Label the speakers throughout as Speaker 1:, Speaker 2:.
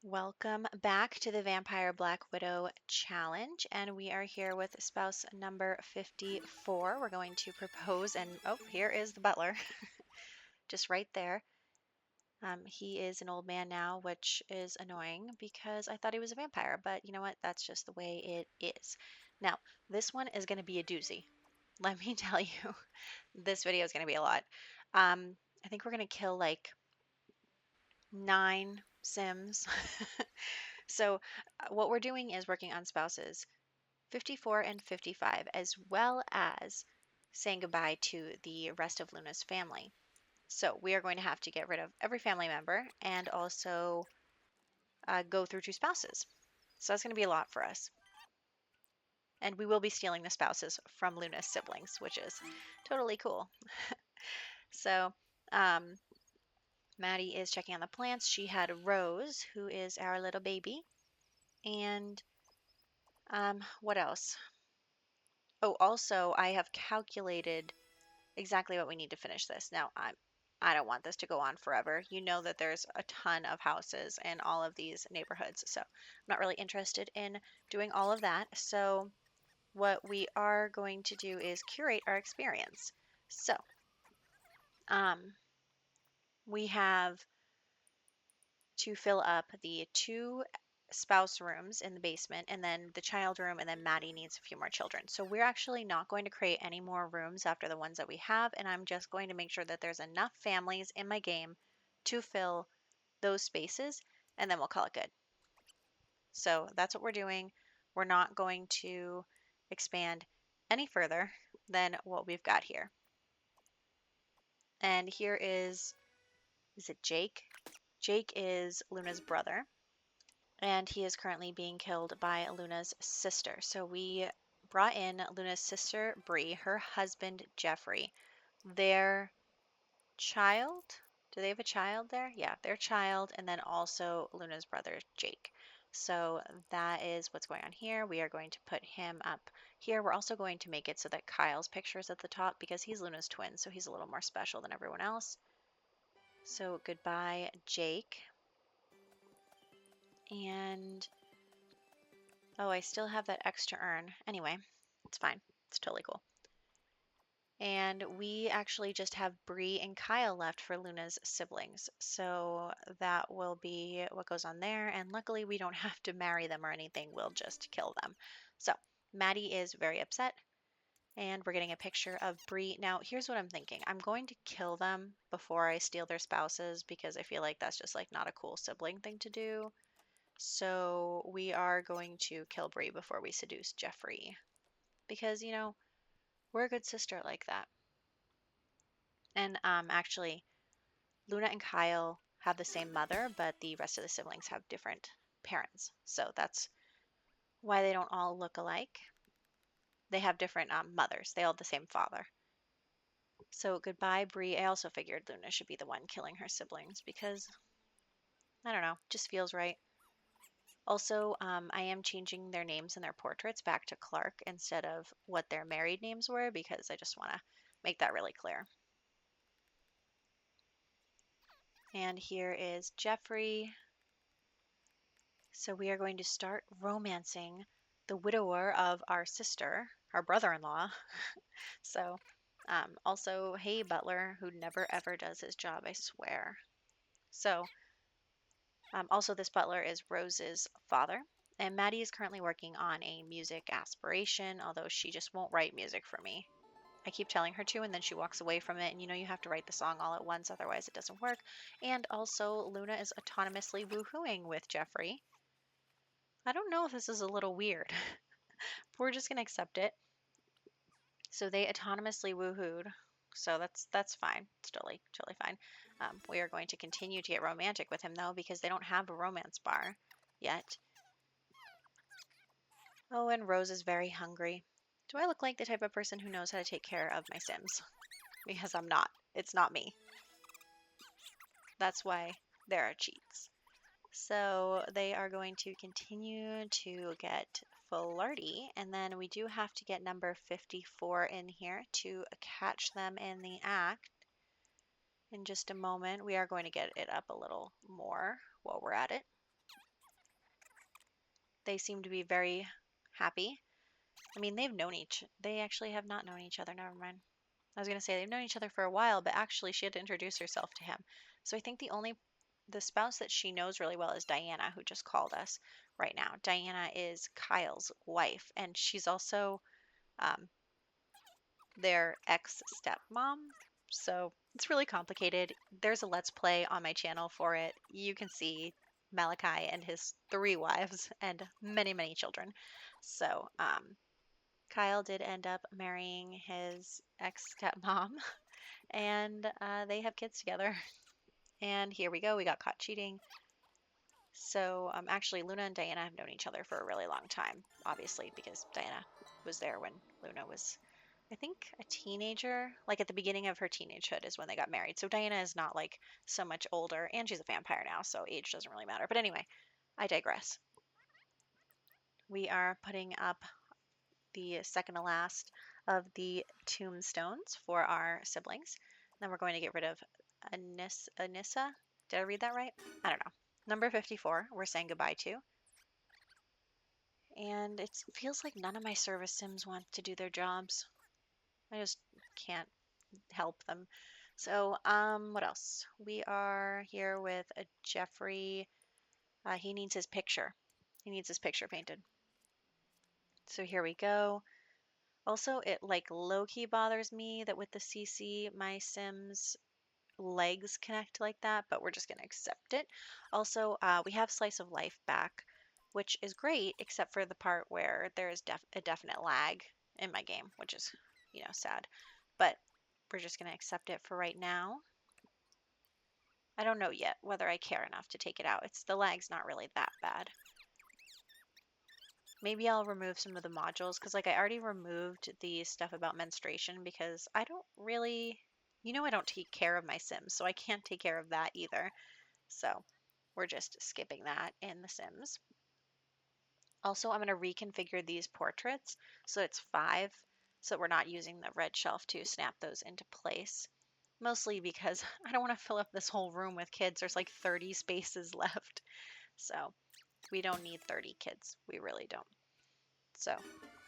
Speaker 1: Welcome back to the Vampire Black Widow Challenge, and we are here with spouse number 54. We're going to propose, and oh, here is the butler, just right there. He is an old man now, which is annoying because I thought he was a vampire, but you know what? That's just the way it is. Now, this one is going to be a doozy. Let me tell you, this video is going to be a lot. I think we're going to kill like 9 Sims. So, what we're doing is working on spouses 54 and 55, as well as saying goodbye to the rest of Luna's family. So, we are going to have to get rid of every family member and also go through 2 spouses. So, that's going to be a lot for us. And we will be stealing the spouses from Luna's siblings, which is totally cool. So, um, Maddie is checking on the plants. She had Rose, who is our little baby. And what else? Oh, also, I have calculated exactly what we need to finish this. Now, I don't want this to go on forever. You know that there's a ton of houses in all of these neighborhoods, so I'm not really interested in doing all of that. So, what we are going to do is curate our experience. So, um, we have to fill up the 2 spouse rooms in the basement and then the child room, and then Maddie needs a few more children. So we're actually not going to create any more rooms after the ones that we have, and I'm just going to make sure that there's enough families in my game to fill those spaces, and then we'll call it good. So that's what we're doing. We're not going to expand any further than what we've got here. And here is it Jake? Jake is Luna's brother, and he is currently being killed by Luna's sister. So we brought in Luna's sister, Bree, her husband, Jeffrey, their child. Do they have a child there? Yeah, their child, and then also Luna's brother, Jake. So that is what's going on here. We are going to put him up here. We're also going to make it so that Kyle's picture is at the top because he's Luna's twin, so he's a little more special than everyone else. So goodbye, Jake. And oh, I still have that extra urn. Anyway, it's fine. It's totally cool. And we actually just have Bree and Kyle left for Luna's siblings. So that will be what goes on there. And luckily, we don't have to marry them or anything. We'll just kill them. So Maddie is very upset. And we're getting a picture of Bree. Now, here's what I'm thinking. I'm going to kill them before I steal their spouses because I feel like that's just like not a cool sibling thing to do. So we are going to kill Bree before we seduce Jeffrey. Because, we're a good sister like that. And actually, Luna and Kyle have the same mother, but the rest of the siblings have different parents. So that's why they don't all look alike. They have different mothers. They all have the same father. So goodbye, Bree. I also figured Luna should be the one killing her siblings because, I don't know, just feels right. Also, I am changing their names and their portraits back to Clark instead of what their married names were because I just want to make that really clear. And here is Jeffrey. So we are going to start romancing the widower of our sister, our brother-in-law. So also, hey, butler, who never ever does his job, I swear. So also, this butler is Rose's father. And Maddie is currently working on a music aspiration, although she just won't write music for me. I keep telling her to, and then she walks away from it. And you have to write the song all at once, otherwise it doesn't work. And also, Luna is autonomously woohooing with Jeffrey. I don't know if this is a little weird. We're just going to accept it. So they autonomously woohooed. So that's fine. It's totally fine. We are going to continue to get romantic with him, though, because they don't have a romance bar yet. Oh, and Rose is very hungry. Do I look like the type of person who knows how to take care of my Sims? Because I'm not. It's not me. That's why there are cheats. So they are going to continue to get flirty, and then we do have to get number 54 in here to catch them in the act. In just a moment, we are going to get it up a little more while we're at it. They seem to be very happy. I mean, they actually have not known each other. Never mind. I was going to say they've known each other for a while, but actually she had to introduce herself to him. So I think the spouse that she knows really well is Diana, who just called us right now. Diana is Kyle's wife, and she's also um, their ex stepmom. So it's really complicated. There's a Let's Play on my channel for it. You can see Malachi and his three wives and many, many children. So Kyle did end up marrying his ex stepmom, and they have kids together. And here we go. We got caught cheating. So actually, Luna and Diana have known each other for a really long time, obviously, because Diana was there when Luna was, I think, a teenager. Like at the beginning of her teenagehood is when they got married. So Diana is not like so much older, and she's a vampire now, so age doesn't really matter. But anyway, I digress. We are putting up the second to last of the tombstones for our siblings. Then we're going to get rid of Anissa. Did I read that right? I don't know. Number 54, we're saying goodbye to. And it feels like none of my service sims want to do their jobs. I just can't help them. So, what else? We are here with a Jeffrey. He needs his picture. He needs his picture painted. So here we go. Also, it like low-key bothers me that with the CC, my Sims legs connect like that, but we're just going to accept it. Also, we have Slice of Life back, which is great, except for the part where there is a definite lag in my game, which is, sad. But we're just going to accept it for right now. I don't know yet whether I care enough to take it out. The lag's not really that bad. Maybe I'll remove some of the modules because like I already removed the stuff about menstruation because I don't really, I don't take care of my Sims, so I can't take care of that either. So we're just skipping that in the Sims. Also, I'm going to reconfigure these portraits so it's 5, so we're not using the red shelf to snap those into place. Mostly because I don't want to fill up this whole room with kids. There's like 30 spaces left. So we don't need 30 kids. We really don't. So,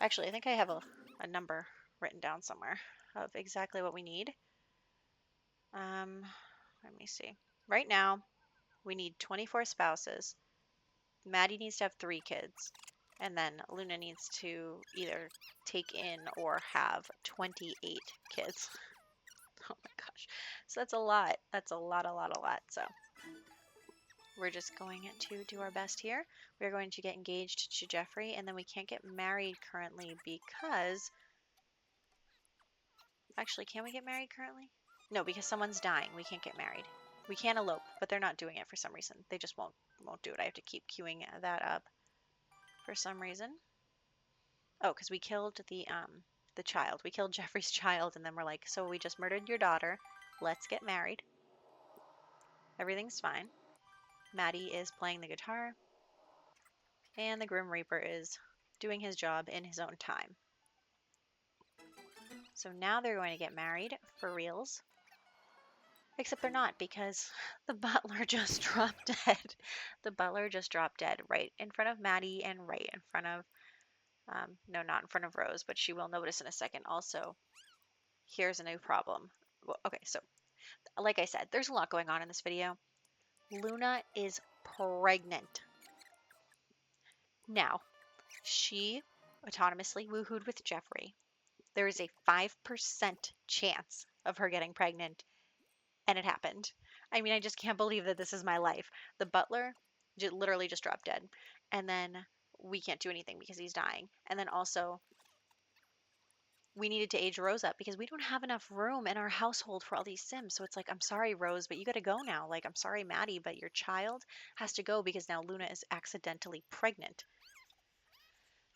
Speaker 1: actually, I think I have a number written down somewhere of exactly what we need. Let me see. Right now, we need 24 spouses. Maddie needs to have 3 kids. And then Luna needs to either take in or have 28 kids. Oh my gosh. So that's a lot. That's a lot, a lot, a lot. So we're just going to do our best here. We're going to get engaged to Jeffrey, and then we can't get married currently because... Actually, can we get married currently? No, because someone's dying. We can't get married. We can elope, but they're not doing it for some reason. They just won't do it. I have to keep queuing that up for some reason. Oh, because we killed the child. We killed Jeffrey's child, and then we're like, so we just murdered your daughter. Let's get married. Everything's fine. Maddie is playing the guitar, and the Grim Reaper is doing his job in his own time. So now they're going to get married for reals. Except they're not because the butler just dropped dead. The butler just dropped dead right in front of Maddie and right in front of, no, not in front of Rose, but she will notice in a second. Also, here's a new problem. Well, okay, so like I said, there's a lot going on in this video. Luna is pregnant. Now, she autonomously woohooed with Jeffrey. There is a 5% chance of her getting pregnant, and it happened. I mean, I just can't believe that this is my life. The butler literally just dropped dead, and then we can't do anything because he's dying. And then also, we needed to age Rose up because we don't have enough room in our household for all these Sims. So it's like, I'm sorry, Rose, but you got to go now. Like, I'm sorry, Maddie, but your child has to go because now Luna is accidentally pregnant.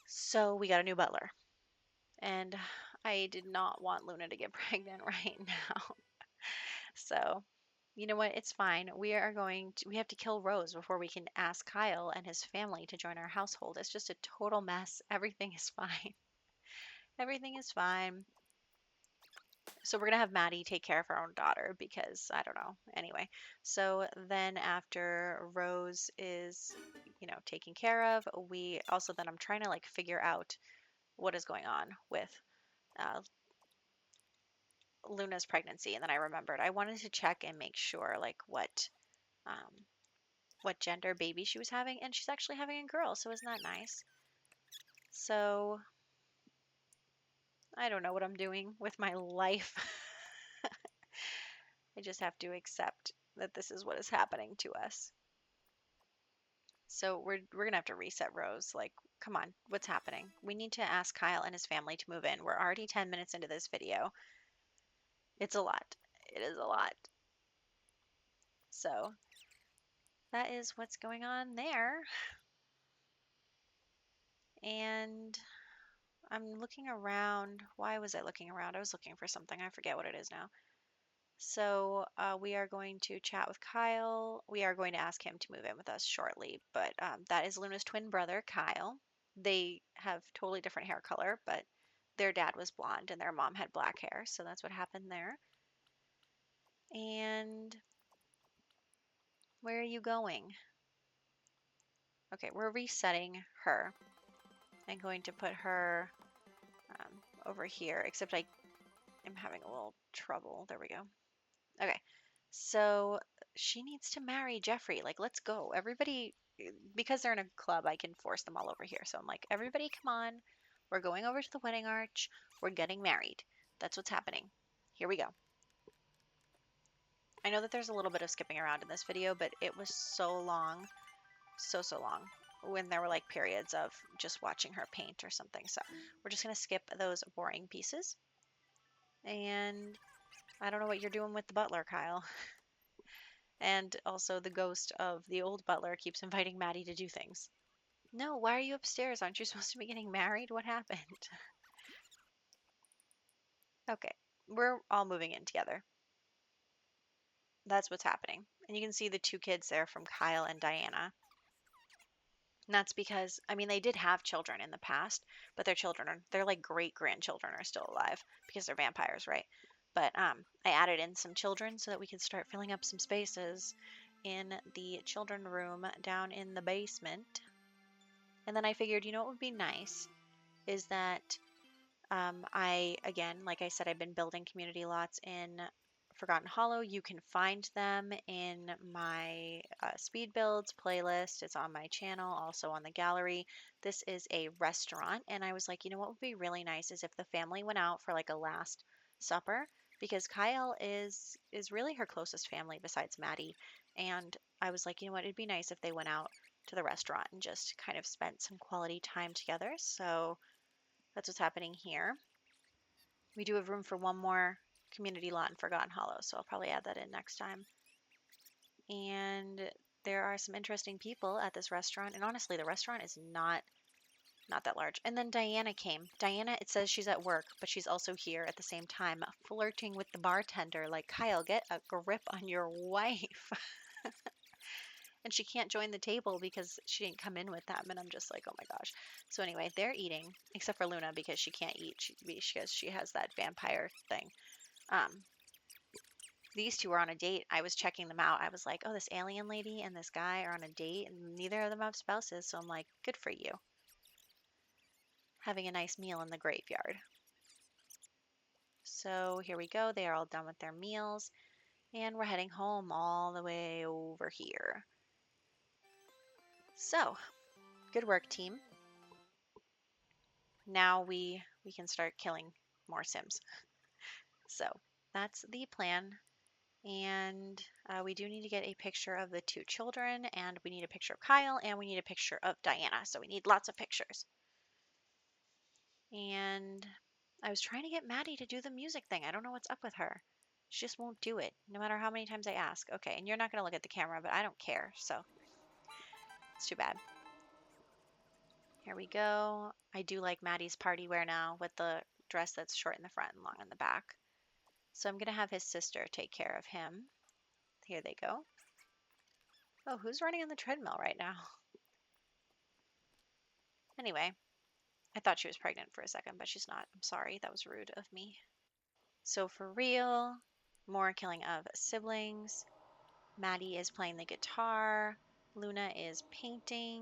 Speaker 1: So we got a new butler. And I did not want Luna to get pregnant right now. So, you know what? It's fine. We have to kill Rose before we can ask Kyle and his family to join our household. It's just a total mess. Everything is fine. Everything is fine. So we're going to have Maddie take care of her own daughter because I don't know. Anyway, so then after Rose is taken care of. We also then I'm trying to like figure out what is going on with uh, Luna's pregnancy, and then I remembered I wanted to check and make sure like what gender baby she was having, and she's actually having a girl, so isn't that nice? So I don't know what I'm doing with my life. I just have to accept that this is what is happening to us. So we're gonna have to reset Rose. Like, come on, what's happening? We need to ask Kyle and his family to move in. We're already 10 minutes into this video. It's a lot. It is a lot. So that is what's going on there. And I'm looking around. Why was I looking around? I was looking for something. I forget what it is now. So we are going to chat with Kyle. We are going to ask him to move in with us shortly. But that is Luna's twin brother, Kyle. They have totally different hair color, but their dad was blonde and their mom had black hair. So that's what happened there. And where are you going? Okay, we're resetting her. I'm going to put her over here, except I am having a little trouble. There we go. Okay, so she needs to marry Jeffrey. Like, let's go. Everybody, because they're in a club, I can force them all over here. So I'm like, everybody, come on. We're going over to the wedding arch. We're getting married. That's what's happening. Here we go. I know that there's a little bit of skipping around in this video, but it was so long, so long, when there were like periods of just watching her paint or something. So we're just going to skip those boring pieces. And I don't know what you're doing with the butler, Kyle. And also the ghost of the old butler keeps inviting Maddie to do things. No, why are you upstairs? Aren't you supposed to be getting married? What happened? Okay, we're all moving in together. That's what's happening. And you can see the two kids there from Kyle and Diana. And that's because, I mean, they did have children in the past, but their children they're like great grandchildren are still alive because they're vampires, right? But I added in some children so that we could start filling up some spaces in the children room down in the basement. And then I figured, what would be nice is that again, like I said, I've been building community lots in Forgotten Hollow. You can find them in my speed builds playlist. It's on my channel, also on the gallery. This is a restaurant, and I was like, what would be really nice is if the family went out for like a last supper, because Kyle is really her closest family besides Maddie. And I was like, it'd be nice if they went out to the restaurant and just kind of spent some quality time together. So that's what's happening here. We do have room for one more community lot in Forgotten Hollow, so I'll probably add that in next time. And there are some interesting people at this restaurant, and honestly, the restaurant is not that large. And then Diana came. Diana, it says she's at work, but she's also here at the same time, flirting with the bartender. Like, Kyle, get a grip on your wife. And she can't join the table because she didn't come in with them. And I'm just like, oh my gosh. So anyway, they're eating, except for Luna because she can't eat because she has that vampire thing. These two are on a date. I was checking them out. I was like, oh, this alien lady and this guy are on a date, and neither of them have spouses. So I'm like, good for you. Having a nice meal in the graveyard. So here we go. They are all done with their meals, and we're heading home all the way over here. So, good work, team. Now we can start killing more Sims. So that's the plan. And we do need to get a picture of the two children, and we need a picture of Kyle, and we need a picture of Diana. So we need lots of pictures. And I was trying to get Maddie to do the music thing. I don't know what's up with her. She just won't do it, no matter how many times I ask. Okay, and you're not going to look at the camera, but I don't care. So it's too bad. Here we go. I do like Maddie's party wear now with the dress that's short in the front and long in the back. So I'm going to have his sister take care of him. Here they go. Oh, who's running on the treadmill right now? Anyway, I thought she was pregnant for a second, but she's not. I'm sorry. That was rude of me. So for real, more killing of siblings. Maddie is playing the guitar. Luna is painting,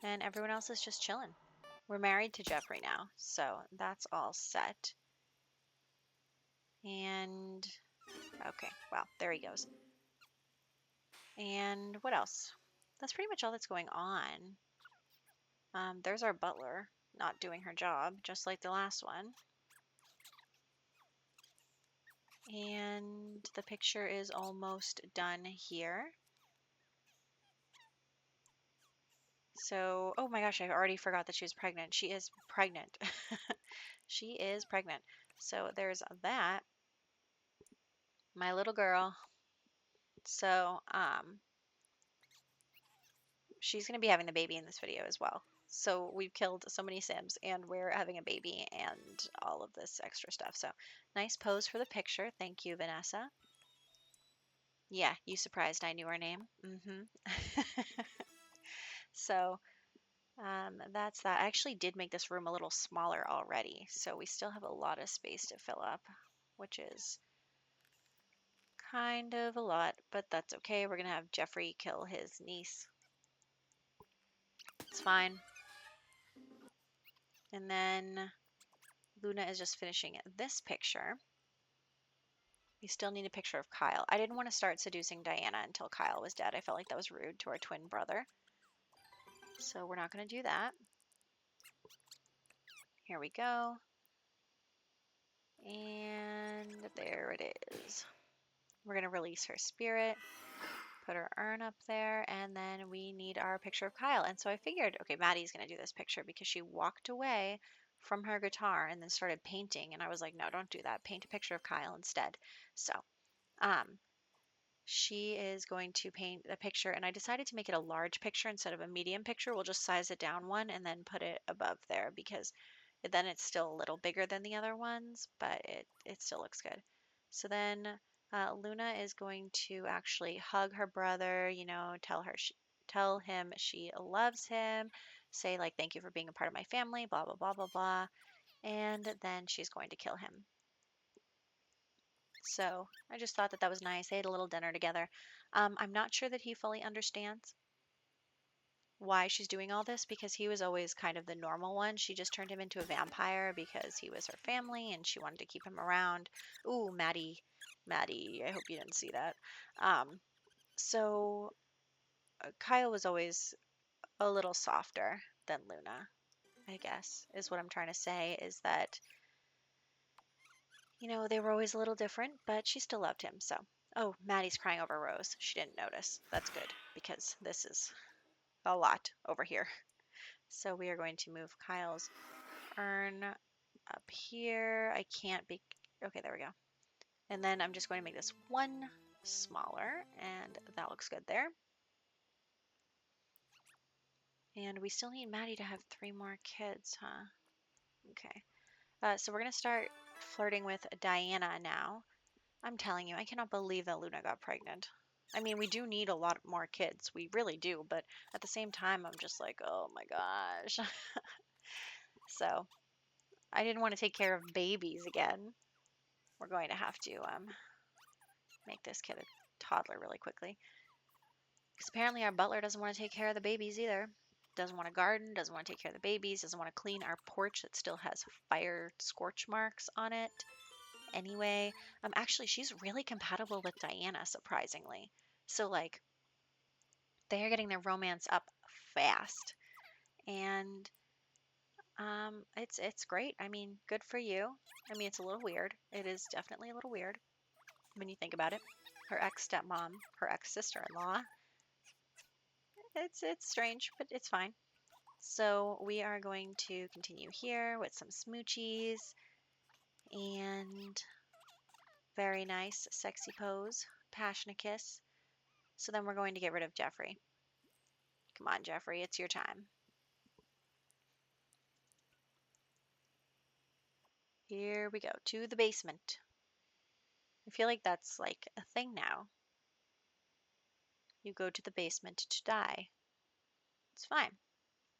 Speaker 1: and everyone else is just chilling. We're married to Jeffrey now, so that's all set. And okay, well, there he goes. And what else? That's pretty much all that's going on. There's our butler not doing her job, just like the last one. And the picture is almost done here. So, oh my gosh, I already forgot that she was pregnant. She is pregnant. She is pregnant. So there's that. My little girl. So, she's going to be having the baby in this video as well. So we've killed so many Sims and we're having a baby and all of this extra stuff. So nice pose for the picture. Thank you, Vanessa. Yeah, you surprised I knew her name. So that's that. I actually did make this room a little smaller already. So we still have a lot of space to fill up, which is kind of a lot, but that's okay. We're going to have Jeffrey kill his niece. It's fine. And then Luna is just finishing this picture. We still need a picture of Kyle. I didn't want to start seducing Diana until Kyle was dead. I felt like that was rude to our twin brother. So we're not going to do that. Here we go. And there it is. We're going to release her spirit, put her urn up there, and then we need our picture of Kyle. And so I figured, okay, Maddie's going to do this picture because she walked away from her guitar and then started painting. And I was like, no, don't do that. Paint a picture of Kyle instead. So, she is going to paint a picture, and I decided to make it a large picture instead of a medium picture. We'll just size it down one and then put it above there because then it's still a little bigger than the other ones, but it still looks good. So then Luna is going to actually hug her brother, you know, tell him she loves him, say like thank you for being a part of my family, blah blah blah blah blah, and then she's going to kill him. So I just thought that that was nice. They ate a little dinner together. I'm not sure that he fully understands why she's doing all this because he was always kind of the normal one. She just turned him into a vampire because he was her family and she wanted to keep him around. Ooh, Maddie, Maddie, I hope you didn't see that. So Kyle was always a little softer than Luna, I guess, is what I'm trying to say, is that you know, they were always a little different, but she still loved him. So, oh, Maddie's crying over Rose. She didn't notice. That's good because this is a lot over here. So we are going to move Kyle's urn up here. I can't be, okay, there we go. And then I'm just going to make this one smaller and that looks good there. And we still need Maddie to have 3 more kids, huh? Okay. So we're going to start flirting with Diana now. I'm telling you, I cannot believe that Luna got pregnant. I mean, we do need a lot more kids. We really do. But at the same time, I'm just like, oh my gosh. So I didn't want to take care of babies again. We're going to have to make this kid a toddler really quickly. Because apparently our butler doesn't want to take care of the babies either. Doesn't want to garden, doesn't want to take care of the babies, doesn't want to clean our porch that still has fire scorch marks on it. Anyway, actually, she's really compatible with Diana, surprisingly. So, like, they are getting their romance up fast, and it's great. I mean, good for you. I mean, it's a little weird. It is definitely a little weird when you think about it. Her ex stepmom, her ex sister-in-law. It's strange, but it's fine. So we are going to continue here with some smoochies and very nice, sexy pose, passionate kiss. So then we're going to get rid of Jeffrey. Come on, Jeffrey, it's your time. Here we go, to the basement. I feel like that's like a thing now. You go to the basement to die. It's fine.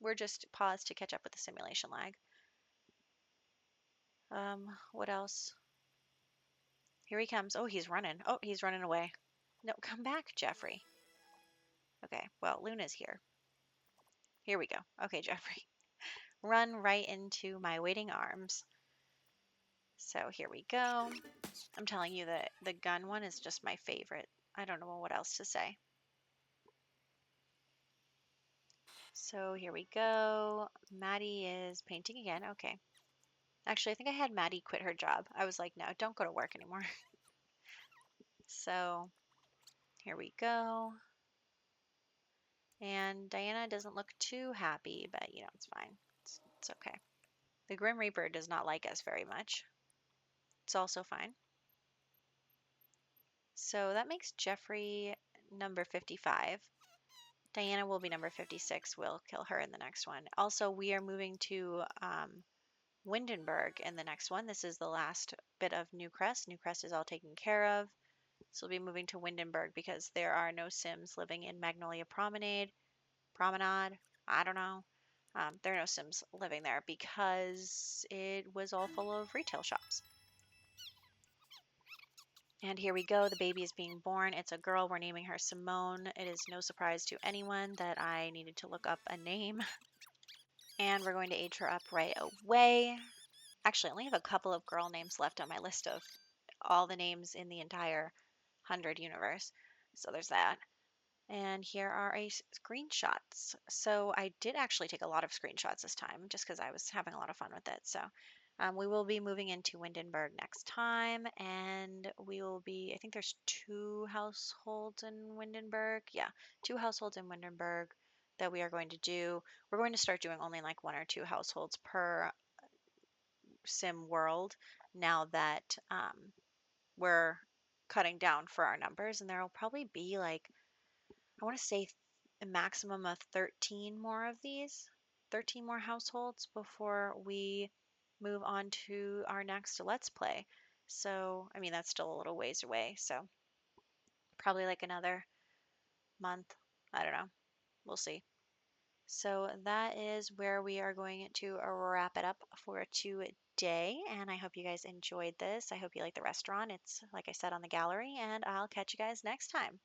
Speaker 1: We're just paused to catch up with the simulation lag. What else? Here he comes. Oh, he's running. Oh, he's running away. No, come back, Jeffrey. Okay, well, Luna's here. Here we go. Okay, Jeffrey. Run right into my waiting arms. So here we go. I'm telling you that the gun one is just my favorite. I don't know what else to say. So here we go. Maddie is painting again. Okay. Actually, I think I had Maddie quit her job. I was like, no, don't go to work anymore. So here we go. And Diana doesn't look too happy, but it's fine. It's okay. The Grim Reaper does not like us very much. It's also fine. So that makes Jeffrey number 55. Diana will be number 56. We'll kill her in the next one. Also, we are moving to Windenburg in the next one. This is the last bit of New Crest. New Crest is all taken care of. So we'll be moving to Windenburg because there are no Sims living in Magnolia Promenade. I don't know. There are no Sims living there because it was all full of retail shops. And here we go. The baby is being born. It's a girl. We're naming her Simone. It is no surprise to anyone that I needed to look up a name. And we're going to age her up right away. Actually, I only have a couple of girl names left on my list of all the names in the entire 100 universe. So there's that. And here are screenshots. So I did actually take a lot of screenshots this time just because I was having a lot of fun with it. So we will be moving into Windenburg next time, and we will be, I think there's 2 households in Windenburg. Yeah, 2 households in Windenburg that we are going to do. We're going to start doing only like 1 or 2 households per sim world now that we're cutting down for our numbers, and there will probably be like, I want to say a maximum of 13 more of these, 13 more households before we move on to our next Let's Play. So, I mean, that's still a little ways away. So, probably like another month. I don't know. We'll see. So, that is where we are going to wrap it up for today. And I hope you guys enjoyed this. I hope you like the restaurant. It's, like I said, on the gallery. And I'll catch you guys next time.